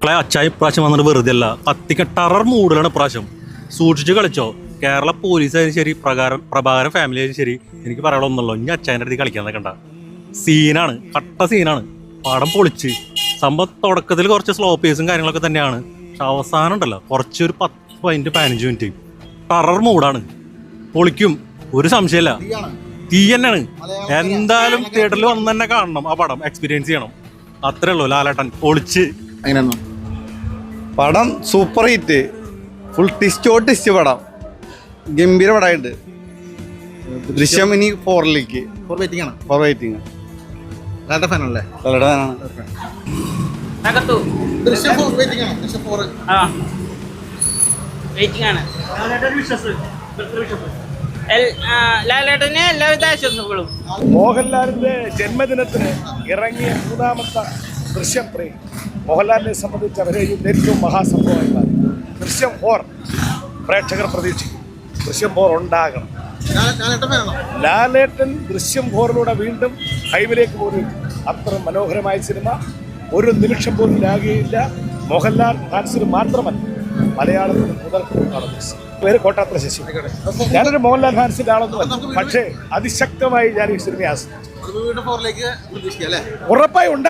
അച്ചായി ഇപ്രാവശ്യം വന്നിട്ട് വെറുതെ അല്ല, കത്തിക്ക ടെറർ മൂഡിലാണ് ഇപ്രാവശ്യം. സൂക്ഷിച്ച് കളിച്ചോ. കേരള പോലീസ് ആയാലും ശരി, പ്രഭാകരൻ ഫാമിലി ആയാലും ശരി, എനിക്ക് പറയാനുള്ളൂ, ഇനി അച്ചായൻ്റെ അടുത്ത് കളിക്കാൻ നിൽക്കണ്ട. സീനാണ്, കട്ട സീനാണ്. പടം പൊളിച്ച് സംഭവം. തുടക്കത്തിൽ കുറച്ച് സ്ലോ പേസും കാര്യങ്ങളൊക്കെ തന്നെയാണ്, പക്ഷെ അവസാനം ഉണ്ടല്ലോ കുറച്ചൊരു 10-15 മിനിറ്റ് ടെറർ മൂഡാണ്. പൊളിക്കും, ഒരു സംശയമില്ല. തീ തന്നെയാണ്. എന്തായാലും തിയേറ്ററിൽ വന്ന് തന്നെ കാണണം, ആ പടം എക്സ്പീരിയൻസ് ചെയ്യണം. അത്രേ ഉള്ളൂ. ലാലേട്ടൻ പൊളിച്ച്. അങ്ങനെയൊന്നും പടം സൂപ്പർ ഹിറ്റ്, ഫുൾ ടിസ്റ്റ് പടം, ഗംഭീര പടമായിട്ട്. ദൃശ്യം ഇനി 4ലേക്ക് ഫോർ വെയിറ്റിംഗ്. ഫാനല്ലേ? ലാലേട്ടന് എല്ലാവിധ ആശംസകളും. മോഹൻലാലിന്റെ ജന്മദിനത്തിന് ഇറങ്ങിയ 3ാമത്തെ ദൃശ്യം 3 മോഹൻലാലിനെ സംബന്ധിച്ച് അഭിനയിക്കുന്ന ഏറ്റവും മഹാസംഭവമായി മാറി. ദൃശ്യം 4 പ്രേക്ഷകർ പ്രതീക്ഷിക്കും. ദൃശ്യം 4 ഉണ്ടാകണം. ലാലേട്ടൻ ദൃശ്യം 4ലൂടെ വീണ്ടും ഹൈവിലേക്ക് പോലും. അത്ര മനോഹരമായ സിനിമ ഒരു നിമിഷം പോലും ലാഗിയില്ല. മോഹൻലാൽ ഫാൻസിന് മാത്രമല്ല, മലയാളത്തിന് മുതൽ പേര് കോട്ടാത്ര ശശി. ഞാനൊരു മോഹൻലാൽ ഫാൻസിന്റെ ആളൊന്നുമല്ല, പക്ഷേ അതിശക്തമായി ഞാൻ ഈ സിനിമ ആസ്വദിച്ചു. ഉറപ്പായി ഉണ്ട്.